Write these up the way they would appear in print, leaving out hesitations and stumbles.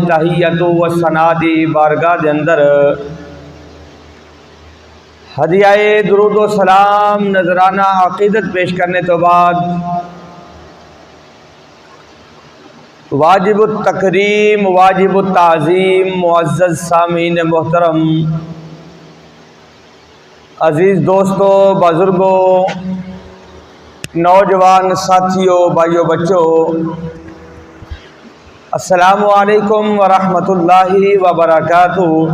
तहियतु व सनादी बारगाह दे अंदर हदियाए दुरूद व सलाम नजराना अकीदत पेश करने तो बाद वाजिब तकरीम वाजिब ताज़ीम मुअज़्ज़ज़ सामीन मोहतरम अज़ीज़ दोस्तों बुज़ुर्गों नौजवान साथियों भाइयों बच्चों अस्सलामु अलैकुम व रहमतुल्लाहि व बरकातुहू।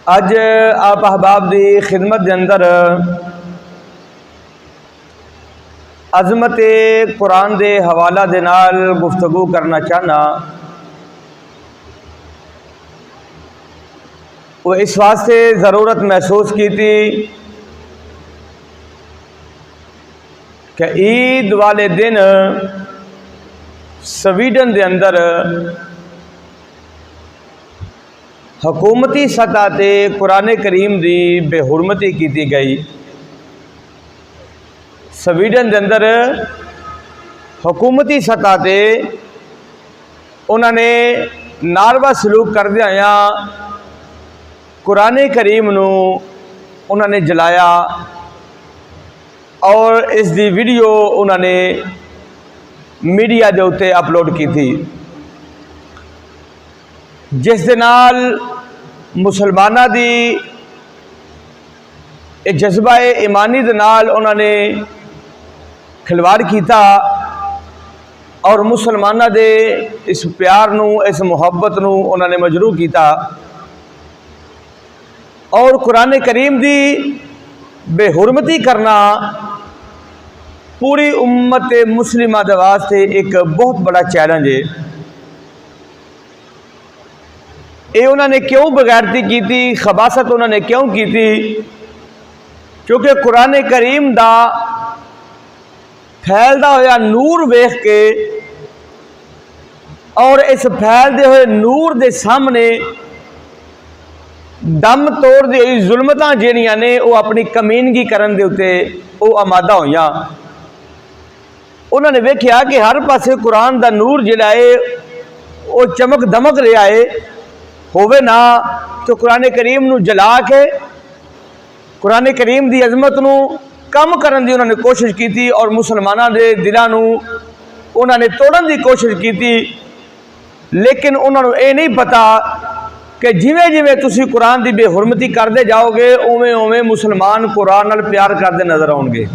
अज आप अहबाब दी खिदमत के अंदर अज़मत कुरान दे हवाला दे नाल गुफ्तगू करना चाहना। वो इस वास्ते ज़रूरत महसूस की थी कि ईद वाले दिन स्वीडन के अंदर हुकूमती सतह ते कुरान करीम की बेहुरमती की गई। स्वीडन के अंदर हुकूमती सतह ते उन्होंने नारवा सलूक करदे होया कुरान करीम नू उन्होंने जलाया और इसकी वीडियो उन्होंने मीडिया के उत्ते अपलोड की थी, जिस दे नाल मुसलमाना दी जज्बा ईमानी दे नाल उन्होंने खिलवाड़ किया और मुसलमाना दे इस प्यार नू इस मुहब्बत नू उन्होंने मजरूह किया और कुरान करीम की बेहुरमती करना पूरी उम्मत मुस्लिमा दे वास्ते एक बहुत बड़ा चैलेंज है। ये उन्होंने क्यों बगैरती की थी, खबासत उन्होंने क्यों की थी? क्योंकि कुरान करीम दा फैलदा होया नूर वेख के और इस फैलते हुए नूर के सामने दम तोड़ दी हुई जुल्मतां जिहड़ियां ने वो अपनी कमीनगी करन दे उत्ते वो आमादा होइयां। उन्होंने वेख्या कि हर पासे कुरान दा नूर जिहड़ा है वो चमक दमक रहा है, होवे ना तो कुरान करीम नू जला के कुरान करीम की अजमत नू कम करन दी उन्होंने कोशिश की थी और मुसलमाना दे दिलां नू उन्होंने तोड़न की कोशिश की थी। लेकिन उन्होंने ये नहीं पता कि जिमें जिमें तुसी कुरान की बेहुरमती करते जाओगे उवें उवें मुसलमान कुरान नाल प्यार करते नजर आउणगे,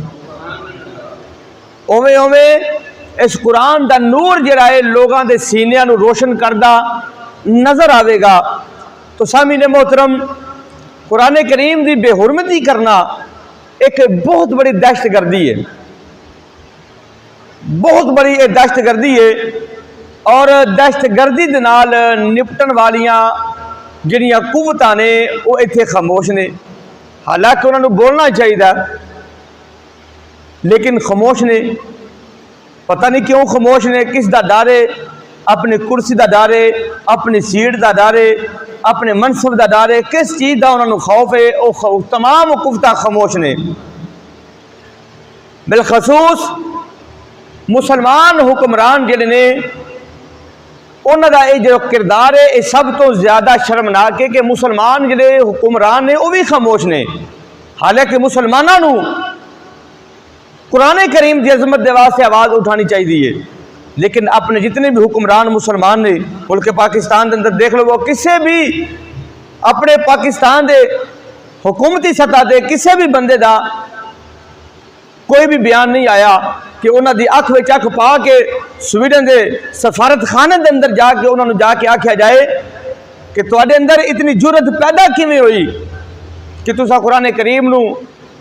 उवें उवें इस कुरान का नूर जिहड़ा है लोगों के सीनियां नू रोशन करता नजर आवेगा। तो सामीने मोहतरम कुरान करीम की बेहुरमती करना एक बहुत बड़ी दहशतगर्दी है, बहुत बड़ी ये दहशतगर्दी है और दहशतगर्दी दे नाल निपटन वालियां जिहड़ियां कुव्वतां ने वो इत्थे खामोश ने। हालांकि उन्होंने बोलना चाहिए लेकिन खामोश ने। पता नहीं क्यों खामोश ने, किस दा डर है? अपनी कुर्सी का डर है, अपनी सीट का डर है, अपने मनसब का डर है, किस चीज़ का उन्होंने खौफ है? वो तमाम कुव्वतां खामोश ने। बिलखसूस मुसलमान हुक्मरान जिहड़े ने उन्होंने ये जो किरदार है ये सब तो ज़्यादा शर्मनाक है कि मुसलमान जिहड़े हुक्मरान ने वो भी खामोश ने। हालांकि मुसलमानों नू कुरान करीम की अजमत के वास्ते आवाज़ उठानी चाहिए, लेकिन अपने जितने भी हुक्मरान मुसलमान ने मुल्क पाकिस्तान के अंदर देख लो, वो किसी भी अपने पाकिस्तान के हुकूमती सतह के किसी भी बंदे का कोई भी बयान नहीं आया कि उन्होंने अख में अख पा के स्वीडन के सफारत खाने के अंदर जाके उन्होंने जाके आख्या जाए कि तुहाडे अंदर इतनी जुरत पैदा किवें हुई कि तुसा कुरान करीम नू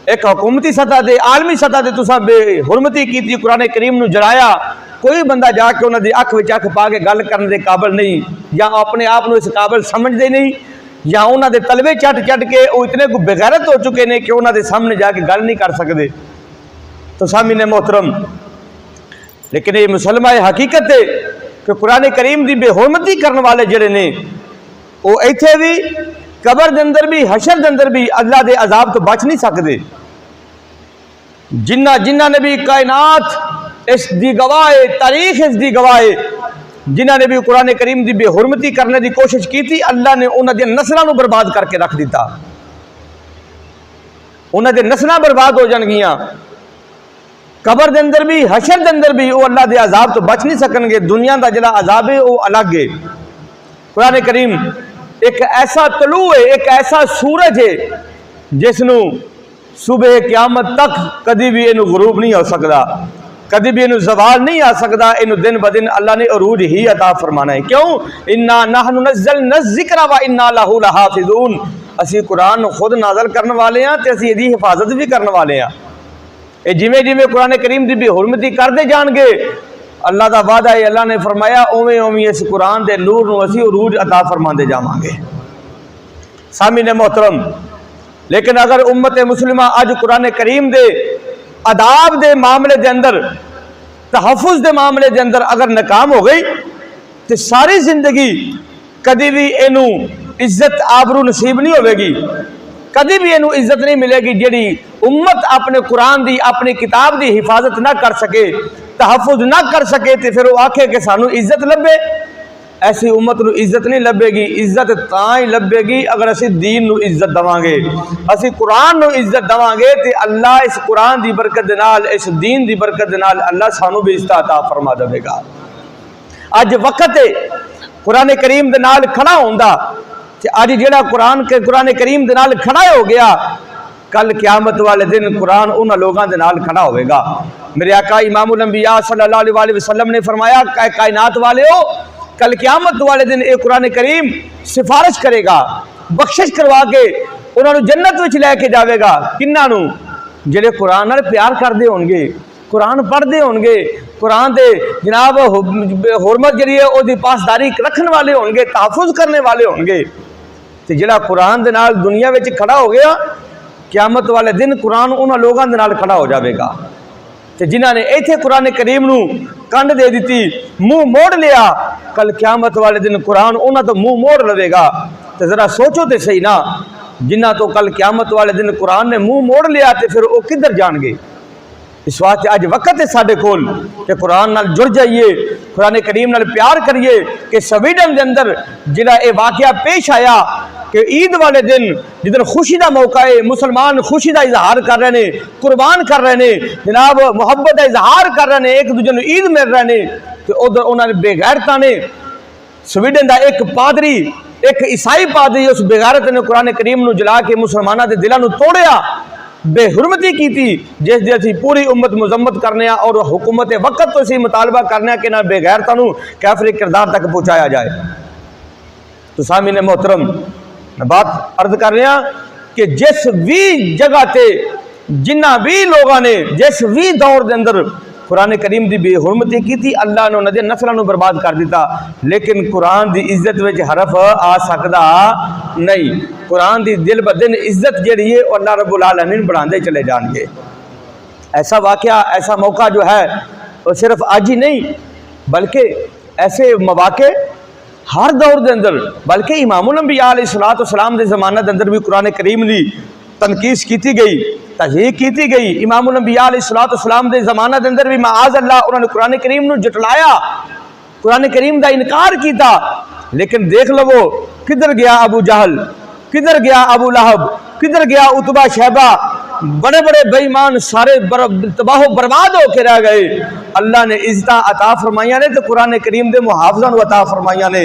एक हुकूमती सतह से आलमी सतह से तुसा बेहुरमती की, कुरान करीम नू जलाया। कोई बंदा जाके उन्होंने अख में अख पा के गल करने के काबिल नहीं, या अपने आप को इस काबिल समझते नहीं, या उन्होंने तलवे चट चट के वो इतने को बेगैरत हो चुके हैं कि उन्होंने सामने जाके गल नहीं कर सकते। तो सामीने मोहतरम, लेकिन ये मुसलमान हकीकत है कि कुरान करीम की बेहुरमती करने वाले जड़े ने वो इत्थे भी कबर के अंदर भी हशर के अंदर भी अल्लाह के अजाब तो बच नहीं सकते। जिन्ना जिन्ना ने भी कायनात इस दी गवाह है, तारीख इस दी गवाह है, जिन्होंने भी कुरान करीम की बेहुरमती करने की कोशिश की थी, अल्लाह ने उन्होंने नस्लों को बर्बाद करके रख दिता। उन्होंने नस्लें बर्बाद हो जाएगियां, कबर के अंदर भी, हशर के अंदर भी वो अल्लाह के अजाब तो बच नहीं सकणगे। दुनिया का जिहड़ा अजाब है वो अलग है। कुरान करीम एक ऐसा तलू है, एक ऐसा सूरज है जिसनों सुबह क़यामत तक कभी भी इनू गुरूब नहीं हो सकता, कभी भी इनू जवाल नहीं आ सकता। इनू दिन ब दिन अल्लाह ने अरूज ही अता फरमाना है। क्यों? इन्ना नहनु नज़्ज़लना ज़िक्रा व इन्ना लहू लहाफ़िज़ून। असी कुरान खुद नाज़ल करने वाले हैं तो असी इहदी हिफाजत भी करने वाले हैं। ये जिमें जिमें कुरान करीम की बेहुरमती करते जाएंगे, अल्लाह का वादा है, अल्लाह ने फरमाया उवें उवें इस कुरान के नूर नूं असी अरूज अता फरमाते जावांगे। सामीने मोहतरम, लेकिन अगर उम्मत मुस्लिमा अज कुरान करीम के अदाब के मामले के अंदर, तहफ़्फ़ुज़ के मामले के अंदर अगर नाकाम हो गई तो सारी जिंदगी कभी भी इनू इज्जत आबरू नसीब नहीं होगी, कभी भी इनू इज्जत नहीं मिलेगी। जिहड़ी उम्मत अपने कुरान की, अपनी किताब की हिफाजत ना कर सके, तहफ़्फ़ुज़ ना कर सके, तो फिर वो आखे कि सानू इज्जत लभे। ऐसी उम्मत को इज्जत नहीं लभेगी। इज्जत तां ही लभेगी अगर असी दीन नू इज्जत देवांगे, असी कुरान नू इज्जत देवांगे, तो अल्लाह इस कुरान की बरकत दे नाल, इस दीन की बरकत दे नाल अल्लाह सानू भी इज्जत अता फरमा देगा। अज वक्त है कुरान करीम दे नाल खड़ा होंदा, अज जिहड़ा कुरान करीम दे नाल खड़ा हो गया, कल क़यामत वाले दिन कुरान उन्हां लोगों के नाल खड़ा होगा। मेरे आका इमामुल अंबिया सल्लल्लाहु अलैहि वसल्लम ने फरमाया, कायनात वाले हो, कल क़यामत वाले दिन एक कुरान करीम सिफारिश करेगा, बख्शिश करवा के उन्होंने जन्नत में लैके जाएगा। किन्हां नूं? जिहड़े कुरान नाल प्यार करते होणगे, कुरान पढ़ते होणगे, कुरान दे जनाब हुरमत जिहड़ी है उहदी पासदारी रखने वाले होणगे, तहफ़्फ़ुज़ करने वाले होणगे। तो जिहड़ा कुरान दे नाल दुनिया में खड़ा हो गया, क़यामत वाले दिन कुरान उन्हां लोगों के नाल खड़ा हो जाएगा। तो जिन्होंने इत्थे कुरान करीम नूं कंड दे दी, मुंह मोड़ लिया, कल क़यामत वाले दिन कुरान उन्हां तो मुंह मोड़ लवेगा। तो जरा सोचो तो सही ना, जिन्हां तो कल क़यामत वाले दिन कुरान ने मुंह मोड़ लिया तो फिर वो किधर जाएंगे। इस वास्ते अज वक्त है साडे कोल कि कुरान नाल जुड़ जाइए, कुरान करीम नाल प्यार करिए। कि स्वीडन के अंदर जिहड़ा ये वाकया पेश आया कि ईद वाले दिन जिधर खुशी का मौका है, मुसलमान खुशी का इजहार कर रहे हैं, कुर्बान कर रहे हैं, जनाब मुहब्बत का इजहार कर रहे हैं, एक दूजे को ईद मिल रहे हैं, तो उधर उन्होंने बेगैरता ने स्वीडन का एक पादरी, एक ईसाई पादरी, उस बेगैरत ने कुरान करीम नूं जला के मुसलमानों के दिलों नूं तोड़िया, बेहुरमती की थी, जिस दी असीं पूरी उम्मत मुजम्मत करने और हुकूमत वक्त तो असीं मुतालबा करने कि ना बेगैरता नूं कैफरी किरदार तक पहुँचाया जाए। तो सामीने मोहतरम, मैं बात अर्ज कर रहा कि जिस भी जगह ते जिन्ना भी लोगों ने जिस भी दौर के अंदर कुरान करीम की बेहुरमती की थी, अल्लाह ने उन्होंने नस्लों बर्बाद कर दिता। लेकिन कुरान की इज्जत में हरफ आ सकता नहीं। कुरान की दिल ब दिन इज्जत जी है अल्लाह रब्बुल आलमीन बढ़ाते चले जाएंगे। ऐसा वाकया, ऐसा मौका जो है वो सिर्फ आज ही नहीं, बल्कि ऐसे मौके हर दौर के अंदर, बल्कि इमामुल अंबिया अलैहिस्सलातु वस्सलाम के ज़माने के अंदर भी कुरान करीम की तनकीस की गई, तज़हीक की गई। इमामुल अंबिया अलैहिस्सलातु वस्सलाम के ज़माने के अंदर भी माअज़ अल्लाह उन्होंने कुरान करीम नूं जटलाया, कुरान करीम का इनकार किया। लेकिन देख लो किधर गया अबू जहल, किधर गया अबू लहब, किधर गया उतबा शैबा, बड़े बड़े बेईमान सारे तबाह बर्बाद होकर रह गए। अल्लाह ने इज्जत अता फरमाइया ने तो कुरान करीम के मुहाफिज़ां नूं अता फरमाइया ने।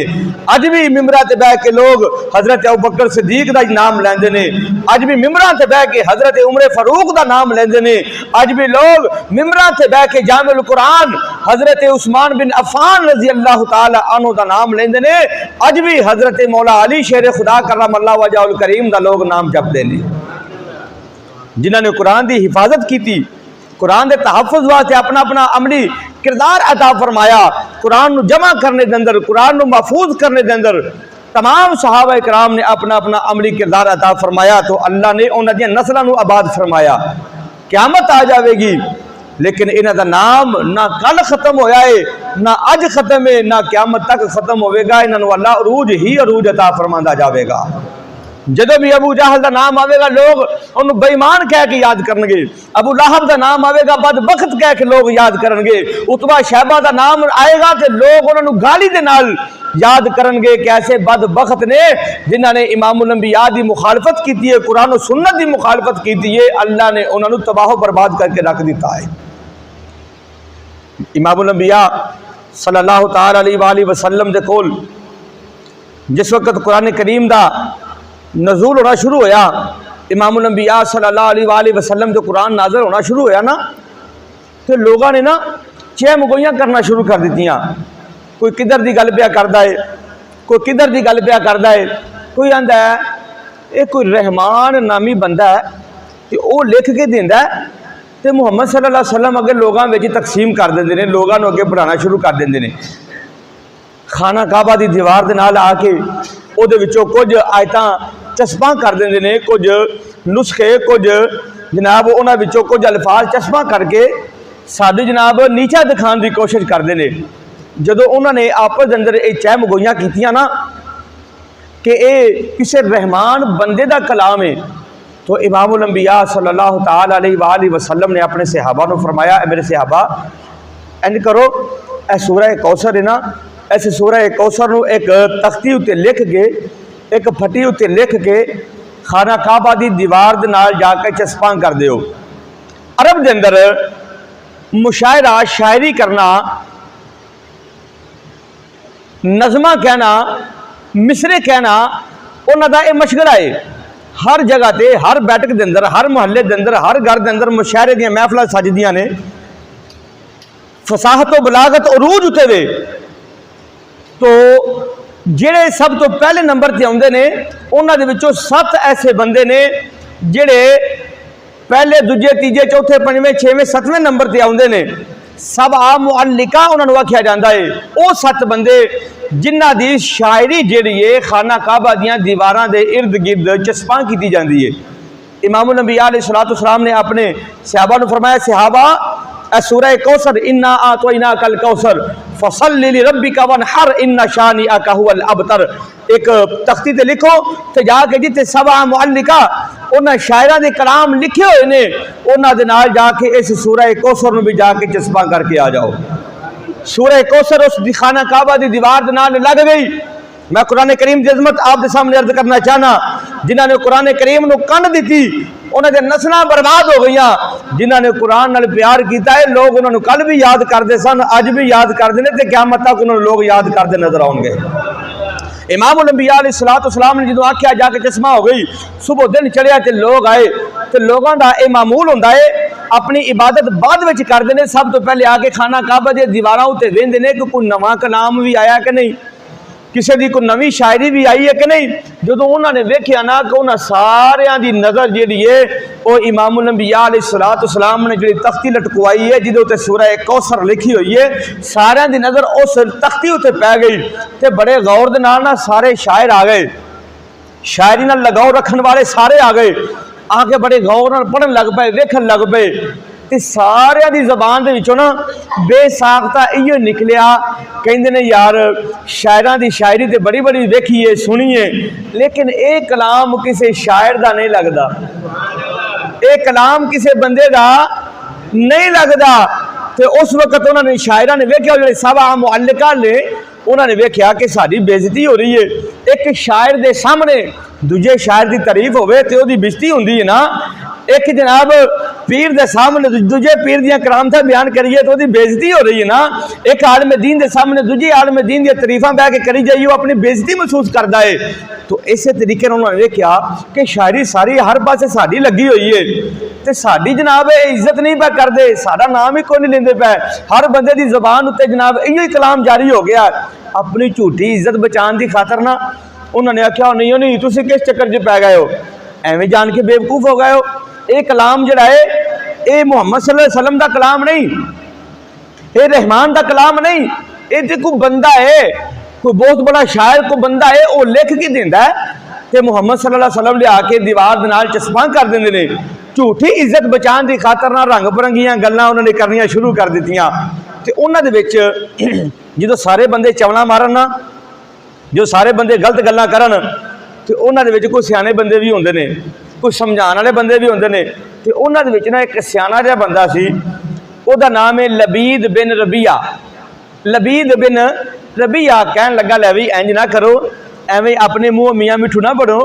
अज भी मिंबरां ते बह के लोग हज़रत अबू बकर सिद्दीक का नाम लेंदे ने, अज भी मिंबरां ते बह के हज़रत उमर फारूक का नाम लेंदे ने, अज भी लोग मिंबरां ते बह के जामिल कुरान हज़रत उस्मान बिन अफ़ान रज़ी अल्लाह तआला अन्हु का नाम लेंदे ने, अज भी हज़रत मौला अली शेर खुदा करमल्लाहु वजहुल करीम का लोग नाम जपदे ने। जिन्होंने कुरान की हिफाजत की थी, कुरान के तहफ़्फ़ुज़ वास्ते अपना अपना अमली किरदार अता फरमाया, कुरान नूं जमा करने के अंदर, कुरान नूं महफूज करने के अंदर तमाम सहाबा इकराम ने अपना अपना अमली किरदार अता फरमाया। तो अल्लाह ने उन्हां दी नस्लां नूं आबाद फरमाया। क़यामत आ जाएगी, लेकिन इन्हां दा नाम ना कल खत्म होया है, ना अज खत्म है, ना क़यामत तक खत्म होगा। इन्हां नूं अल्लाह अरूज ही अरूज अता फरमांदा जाएगा। जदों भी अबू जहल का नाम आएगा लोग उन्होंने बेईमान कह के याद करनगे, अबू लहब का नाम आएगा बदबख्त कह के लोग याद करनगे, उतबा शैबा का नाम आएगा तो लोग उन्होंने गाली दे नाल याद करनगे कि ऐसे बदबख्त ने जिन्होंने इमामुल अंबिया की मुखालफत की है, कुरान और सुन्नत की मुखालफत की है, अल्लाह ने उन्होंने तबाह बर्बाद करके रख दिता है। इमामुल अंबिया सल्लल्लाहु तआला अलैहि वसल्लम दे कोल जिस वक्त कुरान करीम का नज़ूल होना शुरू होया, इमामुल अंबिया सल्लल्लाहु अलैहि वसल्लम जो कुरान नाज़िल होना शुरू होया ना, तो लोगों ने ना चहमगोइयां करना शुरू कर दित्तियां। कोई किधर की गल पिया करदा है, कोई किधर की गल पिया करदा है, कोई आंदा है ये कोई रहमान नामी बंदा है तो वह लिख के देंदा है तो मुहम्मद सल्लल्लाहु अलैहि वसल्लम अगे लोगों में तकसीम कर देंगे ने, लोगों को अगे पढ़ाना शुरू कर देंगे ने। खाना काबा की दीवार के नाल आके उहदे विचों कुछ आयतां चस्पा कर देंगे ने, कुछ नुस्खे कुछ जनाब उन्हां विचों कुछ अल्फाज चस्पा करके साडी जनाब नीचा दिखाने की कोशिश करते हैं। जदों उन्होंने आपस के अंदर ये चहमगोइयां कीतियां ना कि ये किसी रहमान बंदे का कलाम है, तो इमामुल अंबिया सल्लल्लाहु तआला अलैहि वसल्लम ने अपने सहाबा को फरमाया, मेरे सहाबा इंज करो, ए सूरह कौसर है ना, इस सूरह कौसर को एक तख्ती उत्ते लिख के, एक फटी उत्ते लिख के खाना काबा की दीवार के नाल जाके चस्पा कर दिओ। अरब के अंदर मुशायरा शायरी करना, नज़मा कहना, मिसरे कहना उन्होंने यह मशगला है। हर जगह पर, हर बैठक के अंदर, हर मुहल्ले के अंदर, हर घर के अंदर मुशायरे दी महफिल सजदियां ने। फसाहत और बलागत अरूज उते वे तो जेड़े सब तो पहले नंबर पर आउंदे ने उन्हां दे विचों 7 ऐसे बंदे ने जेड़े पहले दूजे तीजे चौथे पंजवें छेवें 7वें नंबर पर आउंदे ने। सब आ मुअल्लिका उन्होंने आख्या जाता है, वो 7 बंदे जिन्हां दी शायरी जिहड़ी है खाना काबा दियां दीवारां दे इर्द गिर्द चस्पा की जाती है। इमामुल अंबिया अलैहिस्सलातु वस्सलाम ने अपने सहाबा को फरमाया, सहाबा सूरह कौसर इन्ना आतोइना कल कौसर फसल्लि लिरब्बिका वनहर इन्ना शानिअका हुवल अबतर, एक तख्ती ते लिखो तो जाके जिते सबा मुअल्लिका उन्हें शायरा के कलाम लिखे हुए ने उन्हां दे नाल जाके इस सूरह कौसर में भी जाके चस्पा करके आ जाओ। सूरह कौसर उस खाना काबा की दीवार के नाल लग गई। मैं कुरान करीम की अजमत आपके सामने अर्ज करना चाहना, जिन्होंने कुरान करीम को कंन दी उन्होंने नस्लां बर्बाद हो गई। जिन्होंने कुरान नाल प्यार किया है लोग उन्होंने कल भी याद करते सन, अज भी याद करते हैं, तो क़यामत तक उन्होंने लोग याद करते नजर आएंगे। इमामुल अंबिया अलैहिस्सलातु वस्सलाम ने जो आख्या जाके चश्मा हो गई, सुबह दिन चढ़िया तो लोग आए, तो लोगों का यह मामूल होंदा है अपनी इबादत बाद में करते हैं। सब तो पहले आके खाना काबा दी दीवारां उत्ते वेंदे ने कि कोई नवा कलाम भी आया कि नहीं, किसी की कोई नवी शायरी भी आई है कि नहीं। जो उन्होंने वेख्या ना कि उन्होंने सारिया की नज़र जी है वो इमामुल अंबिया अलैहिस्सलातु वस्सलाम ने जी तख्ती लटकवाई है जिदे उत्ते सूरह कौसर लिखी हुई है, सारिया की नज़र उस तख्ती उत्ते पै गई। तो बड़े गौर दे नाल ना सारे शायर आ गए, शायरी नाल लगाव रखने वाले सारे आ गए, आके बड़े गौर नाल पढ़न लग पे, वेखन लग पे। तो सारिया की जबान के विचों ना बेसाख्ता इो निकलिया, कहते ने यार शायरां की शायरी तो बड़ी बड़ी वेखी है सुनी है, लेकिन ये कलाम किसी शायर का नहीं लगता, ये कलाम किसी बंदे का नहीं लगता। तो उस वक्त उन्होंने शायरां ने वेख्या, जो सबा मुअल्लिका ने उन्होंने वेख्या कि साड़ी बेइज्जती हो रही है। एक शायर के सामने दूजे शायर की तारीफ होवे तो उसकी बेइज्जती होंदी है ना, एक जनाब पीर के सामने दूजे पीर दियां करामतां बयान करिए तो उसकी बेइज्जती हो रही है ना। एक आलम दीन के सामने दूजी आलम दीन दी तारीफां बह के करी जाइए, वो अपनी बेइज्जती महसूस करता है। तो इस तरीके उन्होंने देखा कि शायरी सारी हर पासे साड़ी लगी हुई है, तो साड़ी जनाब इज्जत नहीं पै करते, साड़ा नाम ही कोई नहीं लेंदे पै। हर बंदे की जबान उत्ते जनाब इहो कलाम जारी हो गया। अपनी झूठी इज्जत बचाने की खातर ना उन्होंने आख्या नहीं नहीं तुसीं किस चक्कर च पै गए हो, एवें जान के बेवकूफ हो गए हो। ये कलाम जड़ा है ये मुहम्मद सल्लल्लाहु अलैहि वसल्लम का कलाम नहीं, ये रहमान का कलाम नहीं, ये तो कोई बंदा है, कोई बहुत बड़ा शायर को बंदा है, वो लिख के देंदा है तो मुहम्मद सल्लल्लाहु अलैहि वसल्लम लिया के दीवार दे नाल चस्पा कर देंदे ने। झूठी इज्जत बचाने की खातर ना रंग बिरंगियां गल्लां उन्होंने करनियां शुरू कर दित्तियां। तो उन्हां दे विच जो सारे बंदे चवला मारन ना, जो सारे बंदे गलत गल्लां करन, तो उन्होंने कोई सियाने बंदे भी होंगे ने, कोई समझाने वाले बंदे भी होंगे ने। तो उन्होंने ना एक सियाना जिहा बंदा सी, उसका नाम है लबीद बिन रबिया। लबीद बिन रबिया कहन लगा, लै भी इंज ना करो, एवं अपने मुँह मियाँ मिठू ना पढ़ो,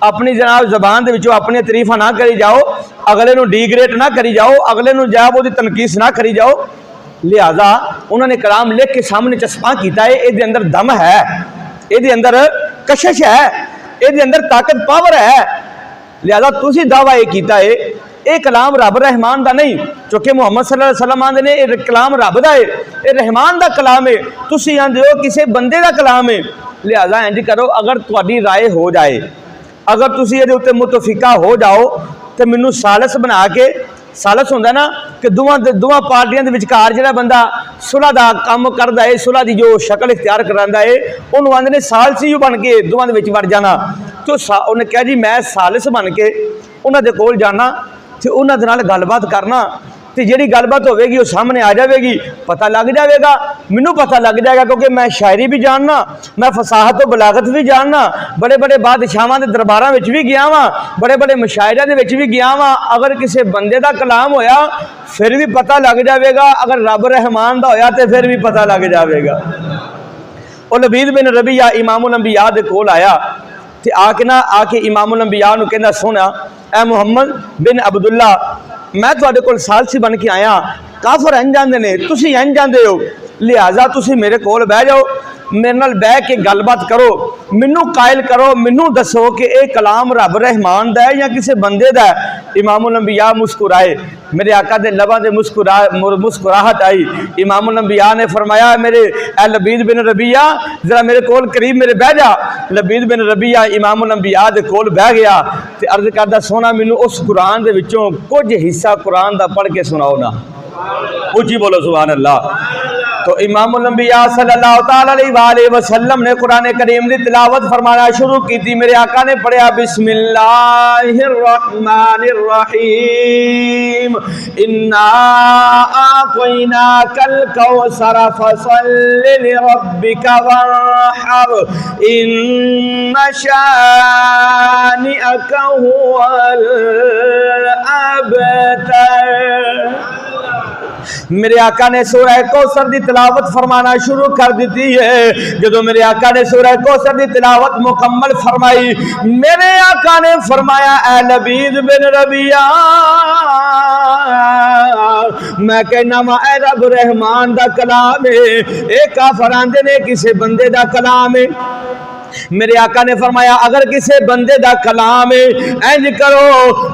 अपनी जनाब जबान के अपनी तारीफा ना करी जाओ, अगले नूं डीग्रेड ना करी जाओ, अगले नूं जनाब उसकी तनकीस ना करी जाओ। लिहाजा उन्होंने कलाम लिख के सामने चस्पा किया है, ये अंदर दम है, ये अंदर कशिश है, ये अंदर ताकत पावर है। लिहाजा तुसी दावा ये किया है ये कलाम रब रहमान का नहीं, क्योंकि मुहम्मद सल्लल्लाहु अलैहि वसल्लम आंदे ने ये कलाम रब का है, ये रहमान का कलाम है, तुसी आंदे हो किसी बंदे का कलाम है। लिहाजा इंज करो, अगर तुहाडी राय हो जाए, अगर तुसी इहदे उत्ते मुतफिका हो जाओ तो मैनू सालस बना के, सालस होंदा ना कि दोवां पार्टियां दे विचकार जिहड़ा बंदा सुलह दा काम करदा है, सुलह दी जो शक्ल इख्तियार करांदा है, उहनूं आंदे ने सालसी बन के दोवां दे विच वड़ जाना। तो उन्हें कहा जी मैं सालिस बन के उन्हां दे कोल जाना ते उन्हां दे नाल गलबात करना, तो जिहड़ी गलबात होवेगी वो सामने आ जाएगी, पता लग जाएगा, मैनू पता लग जाएगा, क्योंकि मैं शायरी भी जानना, मैं फसाहत तो बलागत भी जानना, बड़े बड़े बादशाहां दे दरबारां विच भी गया वां, बड़े बड़े मुशायरियां दे विच भी गया वां। अगर किसी बंदे का कलाम होया फिर भी पता लग जाएगा, अगर रब रहमान दा होया तो फिर भी पता लग जाएगा। और लबीद बिन रबिया इमामुल अंबिया दे कोल आया ते आके इमामुल अंबिया नूं कहंदा, सुना ए मुहम्मद बिन अब्दुल्ला, मैं तुहाडे कोल सालसी बन के आया, काफर इंज जांदे ने, तुसी इंज जांदे हो, लिहाजा तुसी मेरे कोल बह जाओ, मेरे नाल बह के गलबात करो, मैनू कायल करो, मैनू दसो कि यह कलाम रब रहमान दा है या किसी बंदे दा है। इमामुल अंबिया मुस्कुराए, मेरे आका दे लबां दे मुस्कुराहट आई। इमामुल अंबिया ने फरमाया, मेरे ए लबीद बिन रबिया जरा मेरे कोल करीब मेरे बह जा। लबीद बिन रबिया इमामुल अंबिया दे कोल बह गया ते अर्ज करदा, सोना मैनू उस कुरान दे विचों कुछ हिस्सा कुरान दा पढ़ के सुनाओ ना। ऊंची बोलो सुभान अल्लाह। तो इमामुल अंबिया सल्लल्लाहु तआला अलैहि वसल्लम ने कुरान करीम की तिलावत फरमाना शुरू की थी। मेरे आका ने पढ़ा, बिस्मिल्लाहिर रहमानिर रहीम, इन्ना आतैनाकल कौसर फसल्लि लिरब्बिका वन्हर, इन्ना शानिअका हुवल अबतर। मेरे आका ने सूरह कौसर की तिलावत फरमाना शुरू कर दी है। जो मेरे आका ने सूरह कौसर की तिलावत मुकम्मल फरमाई, मेरे आका ने फरमाया, ए लबीद बिन रबिया, मैं कहना वा ए रब रहमान दा कलाम है, ए काफर आंदे ने किसी बंदे दा कलाम है। मेरे आका ने फरमाया, अगर किसी बंदे दा कलाम है, इंज करो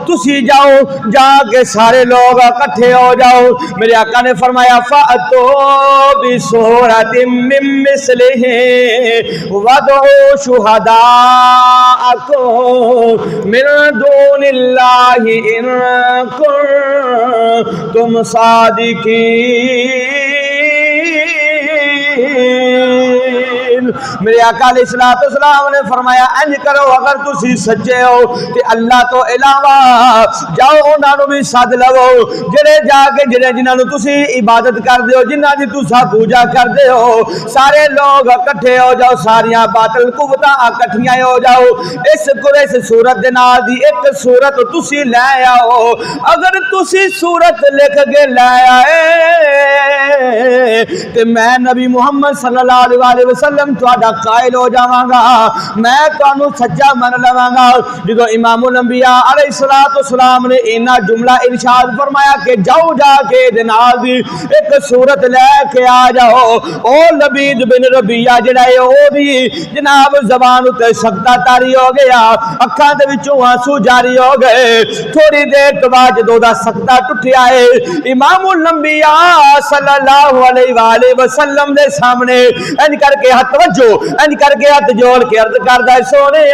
तुसी जाओ, जाके सारे लोग इकट्ठे हो जाओ। मेरे आका ने फरमाया, फातो बिसूरतिम मिन मिस्लिही वदउ शुहदाअकुम मिन दूनिल्लाहि इन कुंतुम सादिकीन। मेरे आका अलैहिस्सलाम ने फरमाया, इंज करो, अगर तुसी सच्चे हो कि अल्लाह तो इलावा जाओ उन्होंने भी सद लवो, जिहड़े जाके जिन्होंने तुसी इबादत करते हो, जिन्हों की तुसा पूजा करते हो, सारे लोग इकट्ठे हो जाओ, सारिया बातिल कुव्वतां इकट्ठियां हो जाओ। इस सूरत दे नाल दी एक सूरत तुसी लै आओ। अगर तुसी सूरत लिख के लै आए ते मैं नबी मुहम्मद सल्लल्लाहु अलैहि वसल्लम तुहाडा कायल हो जावांगा, मैं तुहानू सच्चा मन लवांगा। जो इमामुल अंबिया अलैहिस्सलाम ने इन्ना जुमला इरशाद फरमाया कि जाओ जाके जनाब दी एक सूरत लेके आ जाओ। ओ लबीद बिन रबिया जिहड़ा है ओदी जनाब जबान उत्ते सकता तारी हो गया, अखां दे विचों आंसू जारी हो गए। थोड़ी देर तो बाद जदों दा सकता टुटिया है, इमामुल अंबिया सल्लल्लाहु अलैहि वसल्लम दे सामने इंज करके हाथ वजो, इंज करके हाथ जोड़ के अर्ज करदा, सोने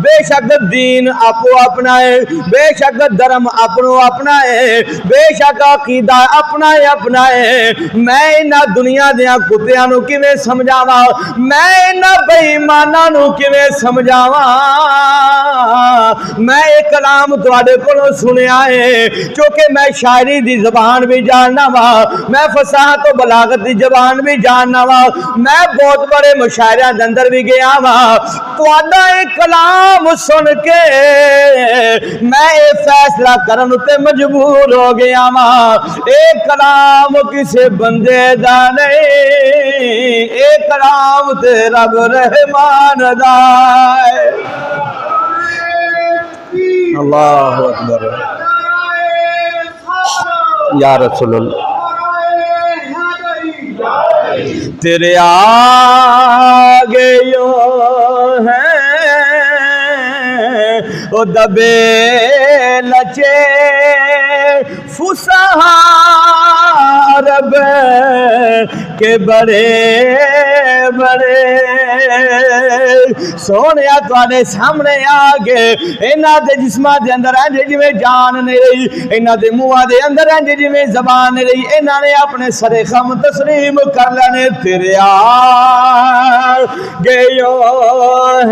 बेशक दीन आपो अपना है, बेशक धर्म अपनो अपना है, बेशक अकीदा अपना है। मैं इन्हां दुनिया दियां कुत्तियां नूं किवें समझावां, मैं इन्हां बेईमानां नूं किवें समझावां। मैं एक कलाम तुहाडे कोलों सुनिया है, क्योंकि मैं शायरी दी जबान भी जानना वा, मैं फसाहत तो बलागत दी जबान भी जानना वा, मैं बहुत बड़े मुशायरियां दे अंदर भी गया वा, तुहाडा एक कलाम सुन के मैं ये फैसला करन ते मजबूर हो गया वा, एक कलाम किसी बंदे दा नहीं, एक कलाम ते रब रहमान दा है। अल्लाह अकबर या रसूल अल्लाह। तेरे आगे यो है ओ दबे लचे फुसहा अरब के बड़े बड़े सोने तुहाडे सामने आके इन्हां दे जिस्मां दे अंदर इंज जिवें जान नहीं रही, इन्हां दे मुंहां दे अंदर इंज जिवें ज़बान नहीं रही, इन्हां ने अपने सरे खम तस्लीम कर लेने। तेरे आगे यो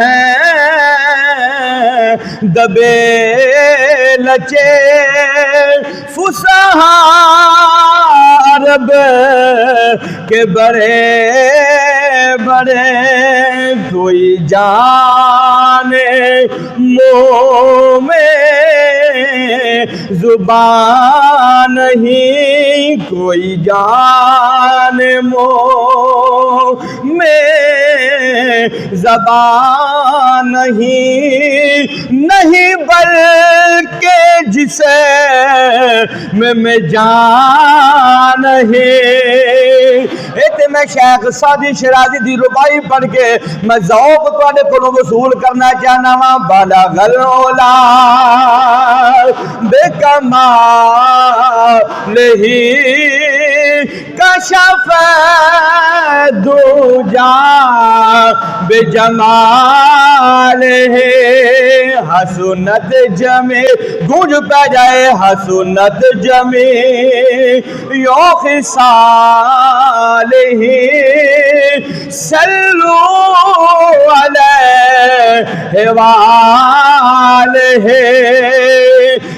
है दबे लचे फुसहा अरब के बड़े बड़े, कोई जाने मुँह में जुबान नहीं, कोई जाने मुँह में ज़बान नहीं, नहीं बल्कि जिसे में जान है। मैं शेख सादी शिराजी दी रुबाई पढ़ के मैं ज़ौक़ तुहाडे कोलों वसूल करना चाहना वा। बाला गलोला बेकमाल ही कशफ दूजा बेजमाल है, हसनत जमे गूंज पै जाए हसनत जमे यो खिसाल ही, सल्लू अलैहि वालैहि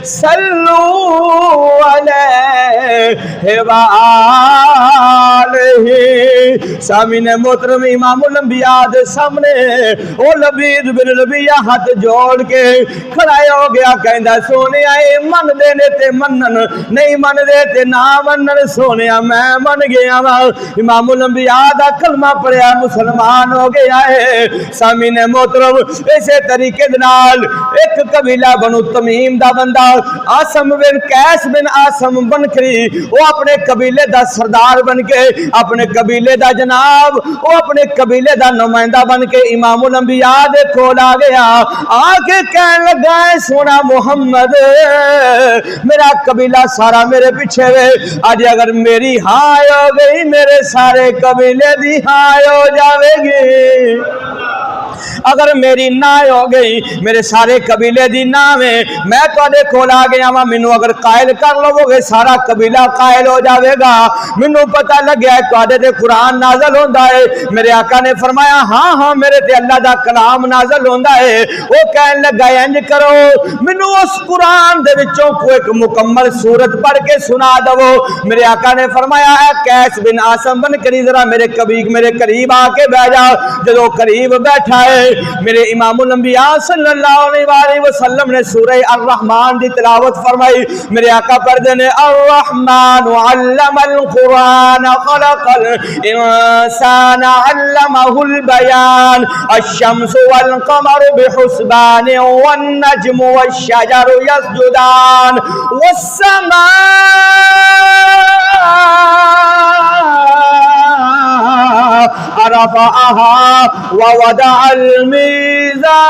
सल्लू अलैहि वालैहि। सामीने मोहतरम इमामुल अंबिया दे सामने ओ लबीद बिन लबिया हाथ जोड़ के खड़ा हो गया, कहंदा सोनिया ए मन दे ने ते मनन, नहीं मन दे ते ना मनन, सोनिया मैं मन गया वा। इमामुल अंबिया दा कलमा पढ़िया मुसलमान हो गया है। सामीने मोहतरम इसे तरीके दे नाल एक कबीला बनु तमीम दा बंदा आसम बिन कैस बिन आसम बनकरी वो अपने कबीले दा सरदार बन के, अपने कबीले दा जनाब, वो अपने कबीले दा नुमाइंदा बन के इमामुल अंबिया दे कोल आ गया। आके कहने लगा है सोना मोहम्मद मेरा कबीला सारा मेरे पीछे वे, आज अगर मेरी हाय हो गई मेरे सारे कबीले दी हाय हो जाएगी, अगर मेरी ना हो गई मेरे सारे कबीले दी ना में मैं तुहाडे कोल आ गया वा, मैनू अगर कायल कर लवोगे सारा कबीला कायल हो जाएगा। मैनू पता लग्या तुहाडे ते कुरान नाज़िल होंदा है। मेरे आका ने फरमाया हाँ हाँ मेरे ते अल्लाह दा कलाम नाज़िल होंदा है। वो कहने लगा इंज करो मैनू उस कुरान दे विचों कोई एक मुकम्मल सूरत पढ़ के सुना दवो। मेरे आका ने फरमाया कैस बिन आसम बन करी जरा मेरे करीब आके बैठ जा। जो करीब बैठा है मेरे इमामुल अंबिया सल्लल्लाहु अलैहि वसल्लम ने सूरह अर-रहमान की तिलावत फरमाई। मेरे आका पढ़ते ने अर-रहमान अल्लमल कुरान खलकल इंसान अल्लमहुल बयान अश-शम्सु वल कमरु बिहुस्बान वन नज्मु वश-शजरु यस्जुदान वस-समा रफ़अहा व वदअल मीज़ान।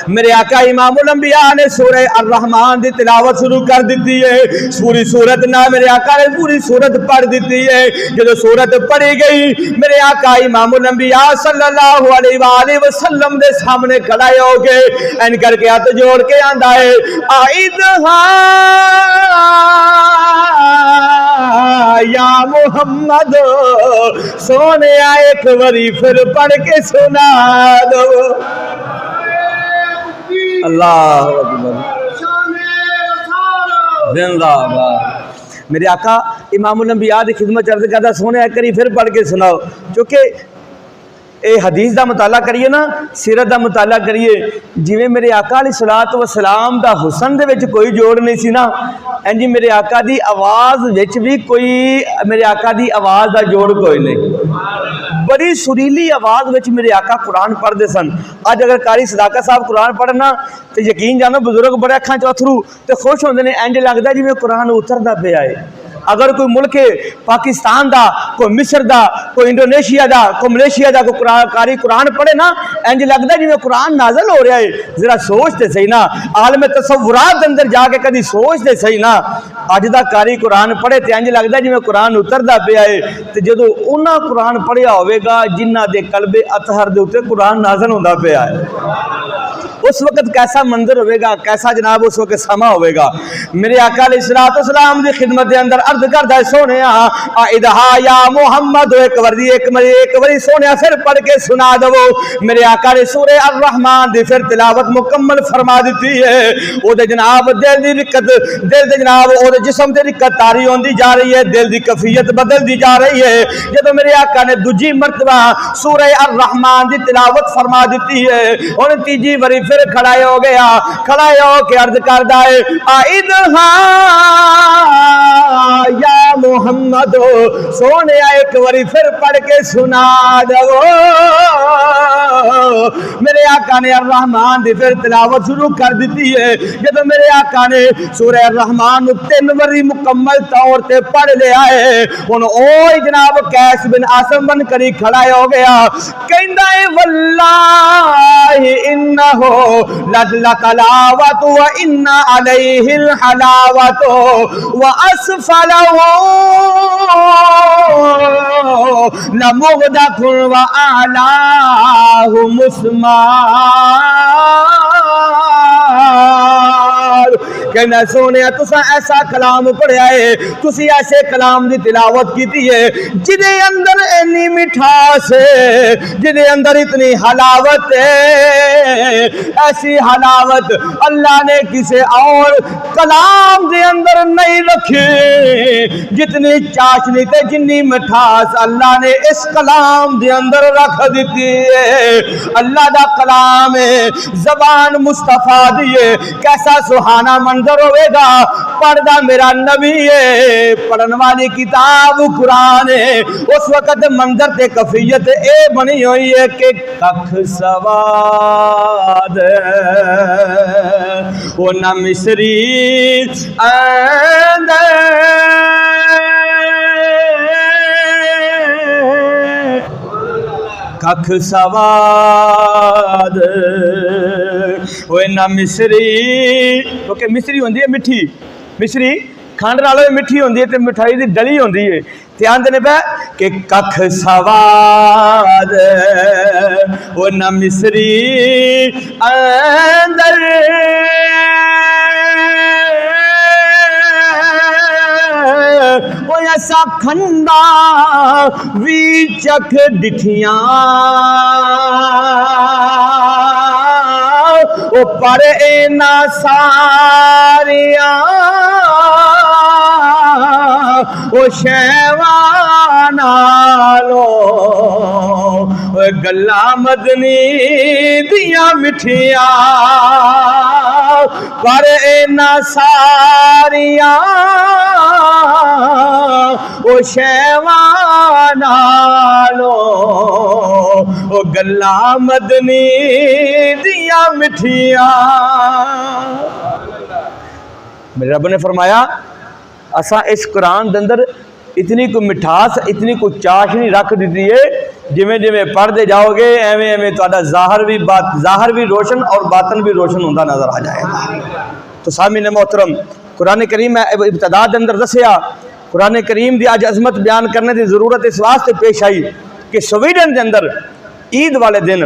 मेरे आका इमामुल अंबिया ने सूरह अर-रहमान की तिलावत शुरू कर दी है। पूरी सूरत ना मेरे आका ने पूरी सूरत पढ़ दी है। जो सूरत पढ़ी गई मेरे आका इमामुल अंबिया सल्लल्लाहु अलैहि वसल्लम के सामने खड़ा हो के एन करके हाथ जोड़ के आंदा है आइदहा या मोहम्मद सोने एक बारी फिर पढ़ के सुना दो। अल्लाह अकबर जिंदाबाद। मेरे आका इमामुल अंबिया की खिदमत अर्ज करदा सोने एक बारी फिर पढ़ के सुनाओ, क्योंकि ये हदीस का मुताला करिए ना, सीरत का मुताला करिए, जिमें मेरे आका अलैहिस्सलातु वस्सलाम दा हुसन दे विच कोई जोड़ नहीं सी ना, इंज मेरे आका दी आवाज़ विच भी कोई, मेरे आका दी आवाज़ का जोड़ कोई नहीं। बड़ी सुरीली आवाज़ विच मेरे आका कुरान पढ़ते सन। अज अगर कारी सदाकत साहब कुरान पढ़ना तो यकीन जानो बुजुर्ग बड़े अखां च अथरू तो खुश होंदे ने, इंज लगदा जिवें कुरान उतरदा पिया है। अगर कोई मुल्क पाकिस्तान का, कोई मिस्र का, कोई इंडोनेशिया का, कोई मलेशिया का कोई कारी कुरान पढ़े ना, इंज लगता जिवें कुरान नाजल हो रहा है। जरा सोचते सही ना, आलम तसव्वुरात अंदर जाके कभी सोचते सही ना, अज का कारी कुरान पढ़े तो इंज लगता जिवें कुरान उतरदा पिया है। तो जो उन्हें कुरान पढ़िया होगा जिन्हां दे कलबे अतहर दे उत्ते कुरान नाजल होंदा पिया है, उस वक्त कैसा मंजर होगा, कैसा जनाब उस वक्त समा होगा। मेरे आका अलैहिस्सलातु वस्सलाम की खिदमत के अंदर अर्ज करदा है सोने इदहा या मुहम्मद, एक बारी सोने फिर पढ़ के सुना दवो। मेरे आका ने सूरे अर रहमान दी फिर तिलावत मुकम्मल फरमा दी है। ओदे जनाब दिल दी रिकत, दिल दे जनाब ओदे जिस्म ते रिकत तारी होंदी जा रही है, दिल दी कैफियत बदलती जा रही है। जब मेरे आका ने दूजी मरतबा सूरे अर रहमान दी तिलावत फरमा दी है, उन्हें तीजी बारी फिर खड़ा हो गया, खड़ा हो के अर्ज करदा है आइदहा या मोहम्मद, सोने एक बारी फिर पढ़ के सुना दो। मेरे आका ने अर-रहमान दी फिर तिलावत शुरू कर दी है। जब मेरे आका ने सूरह अर-रहमान 3 बारी मुकम्मल तौर पे पढ़ लिया है, हुण ओए जनाब कैस बिन आसम बन करी खड़ा हो गया, कहंदा है वल्लाहि इन्नहु लतलावत व इन्ना अलैहिल हलावत व असफलहु लमुगदकुन व आलाहु मुस्मा। कहना सोने तुसा ऐसा कलाम पढ़िया है, तुसी ऐसे कलाम की तिलावत की है जिदे अंदर इतनी मिठास है, जिदे अंदर इतनी हलावत है, ऐसी हलावत अल्लाह ने किसी और कलाम के अंदर नहीं रखी। जितनी चाशनी ते जितनी मिठास अल्लाह ने इस कलाम के अंदर रख दी है। अल्लाह का कलाम है, जबान मुस्तफा दिए, कैसा सुहाना मंजर होगा। पढ़दा मेरा नबी है, पढ़न वाली किताब कुरान है। उस वक्त मंजर ते कैफियत ए बनी हुई है कि कख सवाद वो न मिसरी कख सवाद वो न मिसरी, क्योंकि मिसरी होंदी है मिठी, मिसरी खंड नालों मिठी होंदी है ते मिठाई दी डली होंदी है। ध्यान देने पे कि कख सवाद वो न मिसरी अंदर वो ऐसा खंडा भी चख डिठिया ओ पर इना सारिया ओ शैवा नालो गल्ला मदनी दिया मिठिया पर इना सारिया ओ शैवा नालो ओ गल्ला मदनी दिया मिठिया। मेरे रब ने फरमाया असा इस कुरान के अंदर इतनी को मिठास, इतनी को चाशनी रख दी है, जिमें जिमें पढ़ते जाओगे एवं एवं तुहाडा ज़ाहिर भी रोशन और बातन भी रोशन होता नजर आ जाएगा। तो सामीन मोहतरम, कुरान करीम इब्तिदा के अंदर दसिया, कुरान करीम की अज अजमत बयान करने की जरूरत इस वास्ते पेश आई कि स्वीडन के अंदर ईद वाले दिन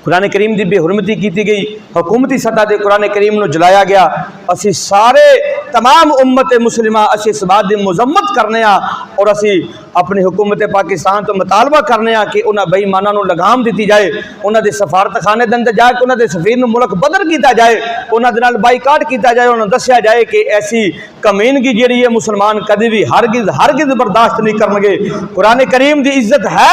कुरान करीम की बेहुरमती की गई, हुकूमती सतह पर कुरान करीम को जलाया गया। असी सारे तमाम उम्मत मुस्लिमा असी इस बात की मजम्मत करने और असी अपनी हुकूमत पाकिस्तान तो मुतालबा करने कि उन्होंने बेईमाना लगाम दी जाए, उन्होंने सफारतखाने के अंदर जाके उन्होंने सफीर मुल्क बदल किया जाए, उन्होंने बाईकाट किया जाए, उन्होंने दसिया जाए कि ऐसी कमीनगी जी है मुसलमान कभी भी हरगिज बर्दाश्त नहीं करनगे। कुरान करीम की इज्जत है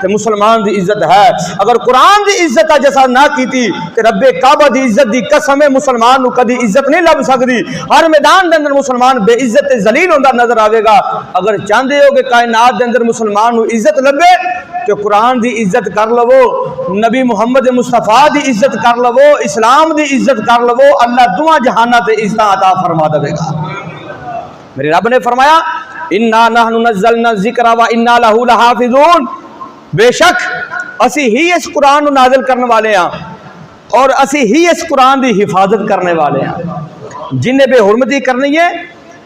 तो मुसलमान की इज्जत है। अगर कुरान की इज्जत अज असा ना की तो रब्बे काबा की इज्जत की कसम है मुसलमान कभी इज्जत नहीं लभ सकती। हर मैदान के अंदर मुसलमान बेइज्जत जलील होता नजर आएगा। अगर चाहते हो कि कायनात के अंदर मुसलमान को इज्जत लभे तो कुरान की इज्जत कर लवो, नबी मुहम्मद मुस्तफा की इज्जत कर लवो, इस्लाम की इज्जत कर लवो। अल्लाह दुआ जहाना ते इज्जत अता फरमा देगा। मेरे रब ने फरमाया इन्ना नहनु नज़्ज़लना ज़िक्रा व इन्ना लहू लहाफ़िज़ून, बेशक असी ही इस कुरान को नाज़िल करने वाले हैं और असी ही इस कुरान की हिफाजत करने वाले हैं। जिन्हें बेहुरमती करनी है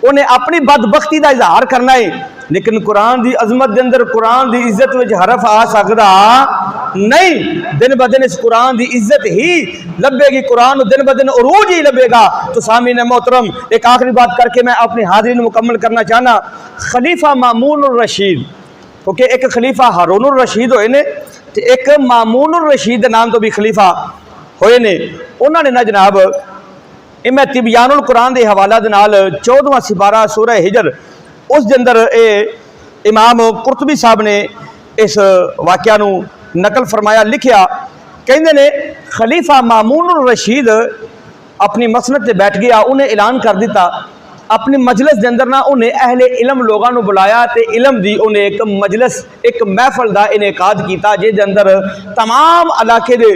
उन्हें अपनी बदबख्ती का इजहार करना है, लेकिन कुरान की अजमत के अंदर कुरान की इज्जत में हरफ आ सकता नहीं। दिन ब दिन इस कुरान की इज्जत ही लभेगी, कुरान दिन ब दिन उरूज ही लभेगा। तो सामीन मोहतरम एक आखिरी बात करके मैं अपनी हाजिरी मुकम्मल करना चाहना। खलीफा मामून रशीद, क्योंकि एक खलीफा हारून रशीद होए ने तो एक मामून रशीद नाम तो भी खलीफा होए ने। उन्होंने ना जनाब मैं तिबयानुल कुरान के हवाला के नाल 14वां सिपारा सूरह हिजर उस दे अंदर इमाम कुरतुबी साहब ने इस वाक़या नू नकल फरमाया, लिखिया कहते ने खलीफा मामून रशीद अपनी मसनद से बैठ गया, उन्हें ऐलान कर दिता अपनी मजलिस के अंदर ना उन्हें अहले इलम लोगों को बुलाया तो इलम की उन्हें एक मजलिस एक महफल का इनेकाद किया जिसके अंदर तमाम इलाके के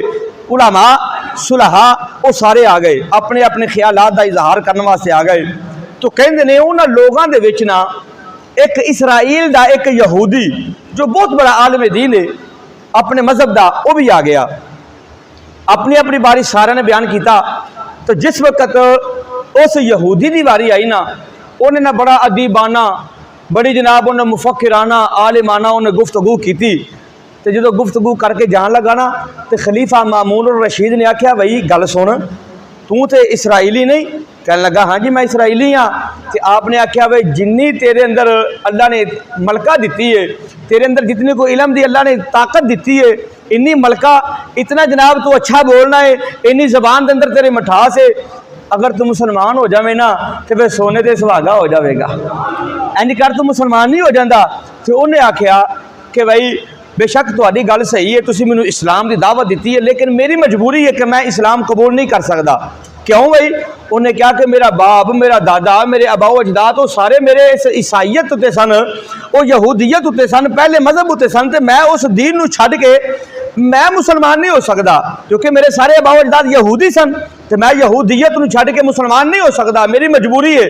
उलमा सुलहा वो सारे आ गए, अपने अपने ख्यालात का इजहार करने वास्ते आ गए। तो कहते ने उन्होंने लोगों के विच ना एक इसराइल का एक यहूदी जो बहुत बड़ा आलम दीन है अपने मजहब का वह भी आ गया। अपनी अपनी बारी सारे ने बयान किया। तो जिस वक्त उस यहूदी की बारी आई ना उन्हें ना बड़ा अदीबाना बड़ी जनाब उन्हें मुफक्किराना आलिमाना उन्हें गुफ्तगू की। तो जो गुफ्तगू करके जान लगा ना तो खलीफा मामून रशीद ने आख्या भाई गल सुन, तू तो इसराइली नहीं? कहने लगा हाँ जी मैं इसराइली हाँ। तो आपने आख्या भाई जिन्नी तेरे अंदर अल्लाह ने मलका दी है, तेरे अंदर जितनी को इलम दी अल्लाह ने ताकत दी है, इन्नी मलका इतना जनाब तू अच्छा बोलना है, इन्नी जबान के अंदर तेरे मिठास है, अगर तू मुसलमान हो जाए ना तो फिर सोने ते सुहागा हो जाएगा, इंज कर तू मुसलमान नहीं हो जाता। तो उन्हें आख्या कि भाई बेशक तुहाडी गल सही है, तुसी मैनू इस्लाम की दावत दी है, लेकिन मेरी मजबूरी है कि मैं इस्लाम कबूल नहीं कर सकता। क्यों भाई? उन्हें कहा कि मेरा बाप मेरा दादा मेरे अबाओ अजदाद वो सारे मेरे इस ईसाईयत उत्ते सन, वो यहूदियत उत्ते सन, पहले मजहब उत्ते सन, तो मैं उस दीन नू छड्ड के मैं मुसलमान नहीं हो सकता, क्योंकि मेरे सारे अबाओ अजदाद यहूदी सन, तो मैं यहूदियत नू छड्ड के मुसलमान नहीं हो सकता, मेरी मजबूरी है।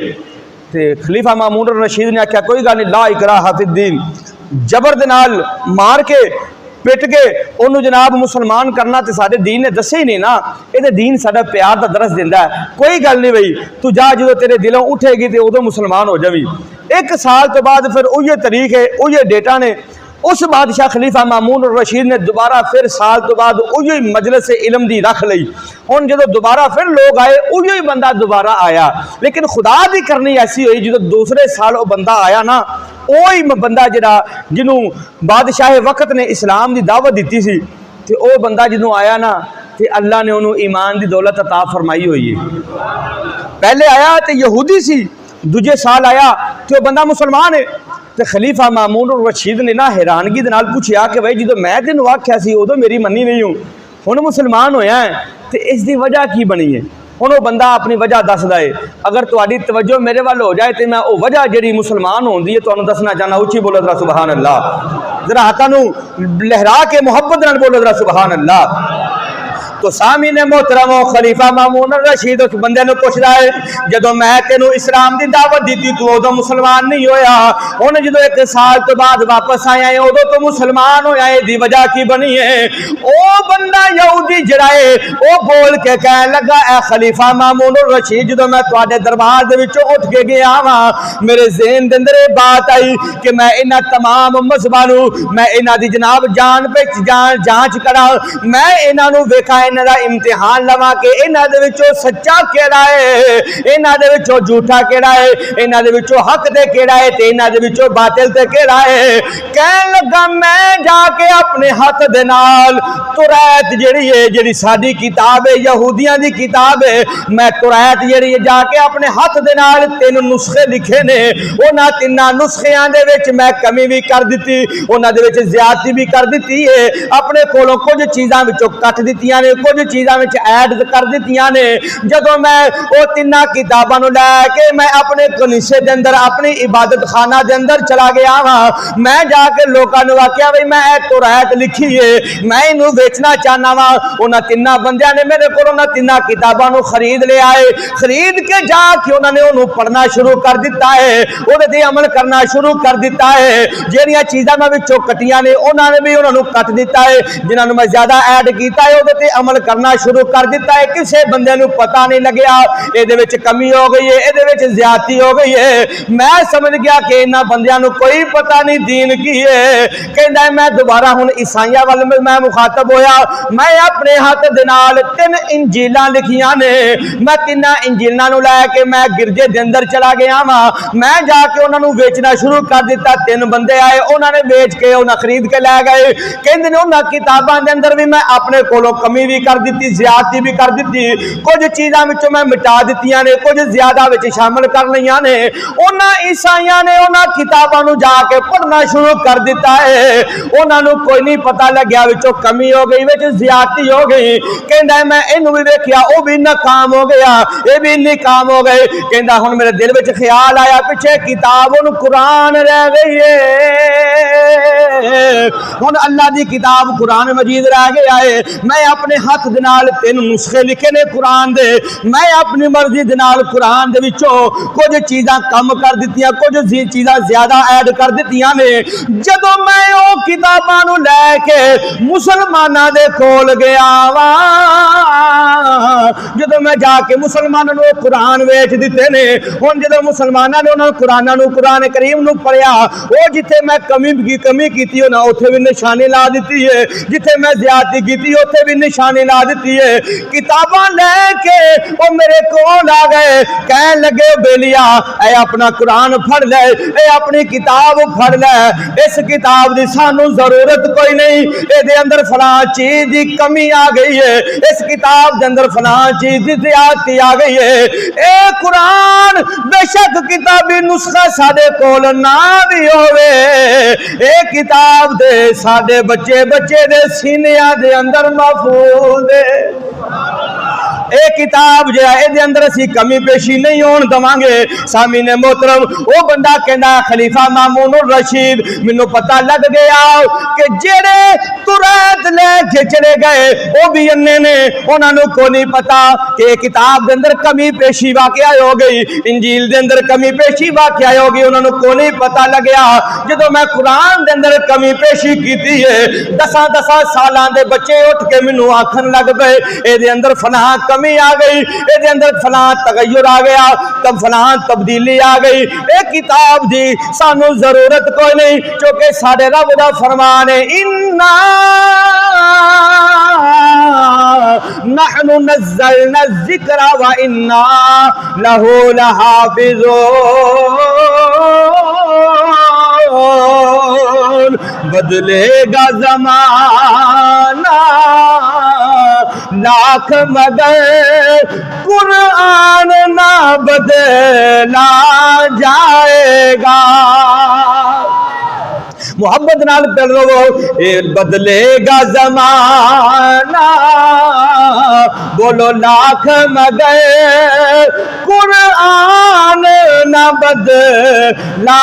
तो खलीफा मामून रशीद ने आख्या कोई गल नहीं, ला इकराहा फिद्दीन, जबर दे नाल मार के पिट के उन्होंने जनाब मुसलमान करना तो साढ़े दीन ने दसे ही नहीं ना, ये दीन साडा प्यार का दरस दिंदा है। कोई गल नहीं भाई तू जा, जो तेरे दिलों उठेगी तो उदों मुसलमान हो जावी। एक साल तो बाद फिर उही तरीक है उही डेटा ने उस बादशाह खलीफा मामून रशीद ने दोबारा फिर साल तो बाद उही मजलिस इलम दी रख ली। हुण जो दोबारा फिर लोग आए उही बंदा दोबारा आया, लेकिन खुदा की करनी ऐसी हुई जो दूसरे साल वो बंदा आया ना वही बंदा जरा जिन्हों बादशाह वक्त ने इस्लाम की दावत दी सी, तो वह बंदा जो आया ना तो अल्लाह ने उन्होंने ईमान की दौलत अता फरमाई हुई है। पहले आया तो यहूदी सी, दूजे साल आया तो बंदा मुसलमान है। तो खलीफा मामून रशीद ने ना हैरानगी के नाल पूछा कि भाई जो मैं तेन आख्या सी उदों मेरी मनी नहीं हूँ, हुण मुसलमान होया है, तो इसकी वजह की बनी है? हुण वो बंदा अपनी वजह दसदा है। अगर तुहाडी तवज्जो मेरे वाल हो जाए तो मैं वो वजह जी मुसलमान होंदी है तुहानूं दसना चाहना। उच्ची बोलो जरा सुबहान अल्लाह, जरा हाथां नूं लहरा के मुहब्बत नाल बोलो जरा सुबहान अल्लाह। तो सामी ने मोहतरम खलीफा मामून रशीद उस बंदे ने पूछता है जदों मैं तेनू इस्लाम की दावत दी तू उदों मुसलमान नहीं होया, हुण जो एक साल तो बाद वापस आया है उदों तो मुसलमान होया, इसदी वजह की बनी है? ओ बंदा यहूदी जिहड़ा है वो बोल के कहन लगा ए खलीफा मामून रशीद जो मैं तुहाडे दरबार दे विचों उठ के गया वां मेरे ज़हन दे अंदर ये बात आई कि मैं इन्हां तमाम मज़हबां नूं मैं इन्हां दी जनाब जांच करा, मैं इन्हां नूं वेखां इन्हां दा इम्तिहान लवां कि इन्हां दे विचों सच्चा केड़ा है, इन्हां दे विचों झूठा केड़ा है, इन्हां दे विचों हक ते केड़ा है ते इन्हां दे विचों बातिल ते केड़ा है। कहन लगा मैं जाके अपने हाथ दे नाल तुरैत जिहड़ी है, जिहड़ी साडी किताब है, यहूदियां दी किताब है, मैं तुरैत जिहड़ी है जाके अपने हाथ दे नाल 3 नुस्खे लिखे ने। उन्हां 3 नुस्खियां दे विच मैं कमी भी कर दित्ती, उन्हां दे विच ज़्यादती भी कर दित्ती है। अपने कोलों कुछ चीज़ां विचों कट दित्तियां ने, कुछ चीज़ां विच ऐड कर दित्तियां ने। जदों मैं वो 3 किताबां नूं लैके मैं अपने कनीसे दे अंदर, अपनी इबादत खाना दे अंदर चला गया वां। मैं जाके लोकां नूं आख्या बई मैं तुरैत लिखी है, मैं इनू बेचना चाहना वा। उन्हां 3 बंदियां ने मेरे को उन्हां 3 किताबां नूं खरीद लिया है। खरीद के जाके उन्होंने उन्होंने पढ़ना शुरू कर दिता है, उहदे ते अमल करना शुरू कर दिता है। जिहड़ियां चीज़ां मैं विचों कटियां ने उन्होंने भी उन्होंने कट दिता है, जिन्होंने मैं ज्यादा ऐड किया है उहदे ते अमल करना शुरू कर दिता है। किसी बंदे नूं पता नहीं लग्या इहदे विच कमी हो गई है, इहदे विच ज़्यादती हो गई है। मैं समझ गया कि इन्हां बंदियां नूं कोई पता नहीं दीन की है। कहंदा है मैं दोबारा हुण ईसाइयां वाल मैं मुखातब होया। मैं अपने हाथ दे नाल 3 इंजीलां लिखियां ने। मैं 3 इंजीलां नूं लैके मैं गिरजे दे अंदर चला गया वा। मैं जाके उन्हां नूं बेचना शुरू कर दिता। 3 बंदे आए, उन्होंने बेच के उन्हें खरीद के लै गए। कहंदे ने उन्हां किताबां दे अंदर भी मैं अपने कोलों कमी भी कर दी, ज़्यादती भी कर दी। कुछ चीज़ां विचों मैं मिटा दित्तियां ने, कुछ ज्यादा विच शामिल कर लईयां ने। उन्हां ईसाइयां ने उन्हां किताबां नूं जाके पढ़ना शुरू कर दिता है। उन्हां नूं कोई नहीं पता लग्या विचों कमी हो गई, विच ज़्यादती हो गई। कहंदा है मैं इनू भी वेखिया, वो भी नाकाम हो गया, ये भी नाकाम हो गए। कहंदा हुण मेरे दिल विच ख्याल आया पिछे किताब हुण कुरान रह गई है, हुण अल्लाह दी किताब कुरान मजीद रह गया है। मैं अपने हाथ दे नाल 3 नुस्खे लिखे ने कुरान दे। मैं अपनी मर्जी दे नाल कुरान दे विचों कुछ चीज़ां कम कर दित्तियां, कुछ चीज़ां ज्यादा ऐड कर दित्तियां ने। जदों मैं वो किताबां नूं लैके मुसलमानां दे कोल गया वा, जदों मैं जाके मुसलमानां नूं कुरान वेच दिते ने। हुण जदों मुसलमानां ने उन्हां कुरानां नूं, कुरान करीम नूं पढ़िया, वो जिथे मैं कमी की ना उत्थे भी निशानी ला दी है, जिथे मैं ज़्यादती की उत्थे भी निशानी ला दी है। किताबां लैके वो मेरे कोल आ गए, कह लगे बेलिया ऐ अपना कुरान फड़ ले, ए अपनी किताब फड़ ले, इस किताब की सानू जरूरत कोई नहीं, ये अंदर फलां चीज की कमी आ गई है, इस किताब के अंदर फलां चीज की ज़्यादती आ गई है। ए कुरान बेशक किताबी नुस्खा साडे कोल ना भी होवे, ए किताब दे साडे बच्चे दे सीनिया दे अंदर महफूज है। ए किताब जो है ये अंदर असी कमी पेशी नहीं होने देवांगे। सामी ने मोहतरम वो बंदा कहना खलीफा मामून रशीद मैनू पता लग गया कि जेड़े तुरैत लेके चले गए वो भी अन्ने ने, उन्होंने को नहीं पता कि किताब के अंदर कमी पेशी वाकया हो गई, इंजील के अंदर कमी पेशी वाकया हो गई, उन्होंने को नहीं पता लग्या। जो मैं कुरान के अंदर कमी पेशी की है, 10 साल के बच्चे उठ के मैनू आखन लग पे ये अंदर फलां कमी आ गई, ये अंदर फलां तगय्युर आ गया, तब फलां तब्दीली आ गई। ये किताब दी सानू जरूरत कोई नहीं, क्योंकि साडे रब दा फरमान है इन्ना नहनु नज़्ज़लना ज़िक्रा व इन्ना लहू लहाफ़िज़ून। बदलेगा ज़माना लाख मगर कुरान ना बदला जाएगा। मोहब्बत नाल कर लो, बदलेगा जमाना बोलो लाख मगर कुरान न बदला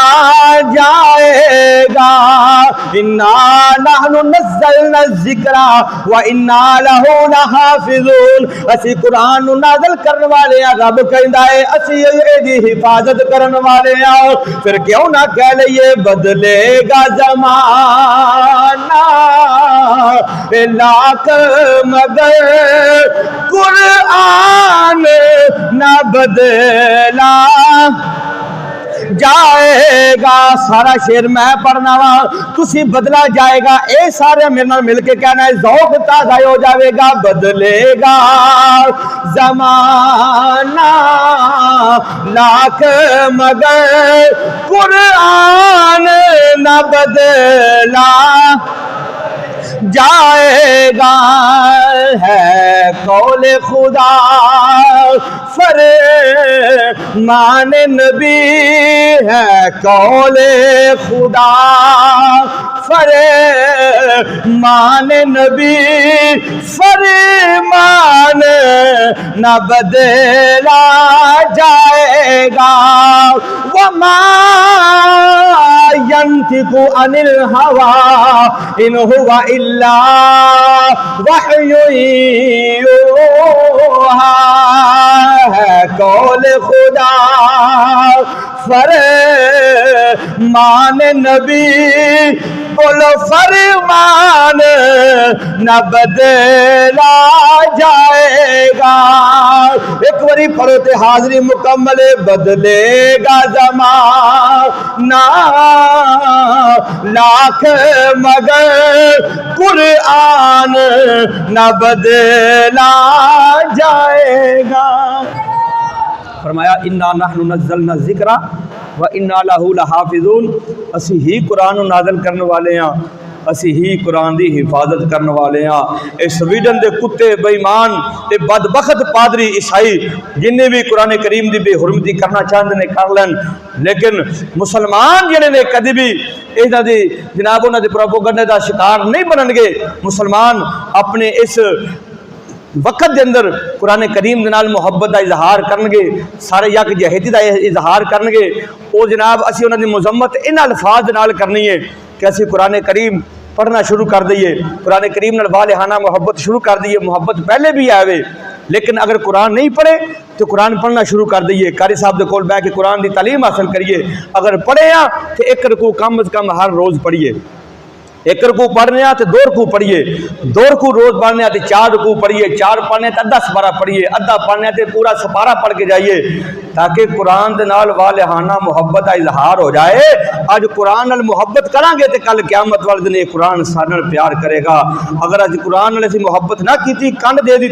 जाएगा। इन्ना नहनु नज़्ज़लना ज़िक्रा व इन्ना लहू लहाफ़िज़ून। असी कुरान नू नाज़िल करने वाले हैं, रब कहंदा है असी इहदी हिफाजत करने वाले हैं। फिर क्यों ना कह लईए बदलेगा जमाना लाख मगर कुरान न बदला जाए जाएगा। सारा शेर मैं पढ़ना वा, तुसी बदला जाएगा। ए सारे मेरे नाल मिल के कहना है, ज़ौक़ ताज़ा हो जाएगा। बदलेगा ज़माना लाख मगर कुरान न बदला जाएगा। है कौले खुदा फरमान नबी, है कौले खुदा फरमान नबी, फरमान न बदला जाएगा। वमा यंतिकु अनिल हवा इन हुवा इल्ला वह्युन यूहा। है कौल खुदा फरमान नबी, बोलो फरमान न बदला जाएगा। एक बारी पढ़ो ते हाजरी मुकम्मल। बदलेगा ज़माना लाख मगर कुरान न बदला जाएगा। फरमाया इन्ना नहनु नज़्ज़लना ज़िक्रा व इन्ना लहू लहाफ़िज़ून। असी ही कुरान नाज़िल करने वाले हैं, असी ही कुरान की हिफाजत करने वाले हाँ। ये स्वीडन के कुत्ते बेईमान ते बदबख्त पादरी ईसाई जिन्हें भी कुरान करीम की बेहुरमती करना चाहते ने कर लैन, लेकिन मुसलमान जिन्हें ने कभी भी इन्हां दी जनाब उन्हां दे प्रोपेगेंडे का शिकार नहीं बननगे। मुसलमान अपने इस वक्त के अंदर कुरान करीम के नाल मुहब्बत का इजहार करनगे, सारे यकजहती का इजहार करनगे। वो जनाब असी उन्हां दी मुजम्मत इन अल्फाज दे नाल करनी है कि असी कुरान करीम पढ़ना शुरू कर दईए, कुरान करीम नाल वालिहाना मुहब्बत शुरू कर दईए। मुहब्बत पहले भी आवे, लेकिन अगर कुरान नहीं पढ़े तो कुरान पढ़ना शुरू कर दईए। कारी साहब के कोल बह के कुरान की तालीम हासिल करिए। अगर पढ़े हाँ तो एक रकू कम अज कम हर रोज़ पढ़िए। एक रकू पढ़ने तो 2 रकू पढ़िए, 2 रकू रोज पढ़ने तो 4 रकू पढ़िए, 4 पढ़ने तो अद्धा सपारा पढ़िए, अद्धा पढ़ने तो पूरा सपारा पढ़ के जाइए, ताकि कुरान के नाल वालिहाना मुहब्बत का इजहार हो जाए। अज कुरान नाल मुहब्बत करांगे तो कल क़यामत वाले दिन कुरान सारे नाल प्यार करेगा। अगर अज कुरान नाल असीं मुहब्बत ना की, कंड दे दी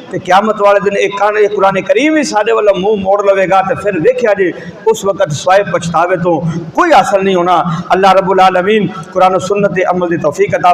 तो क़यामत वाले दिन एक कंड एक कुरान करीम ही साडे वाला मुँह मोड़ लवेगा। तो फिर देखिया जी उस वक्त स्वाए पछतावे तो कोई हासिल नहीं होना। अल्लाह रब्बुल आलमीन कुरान सुन्नत अमल की तौफीक अता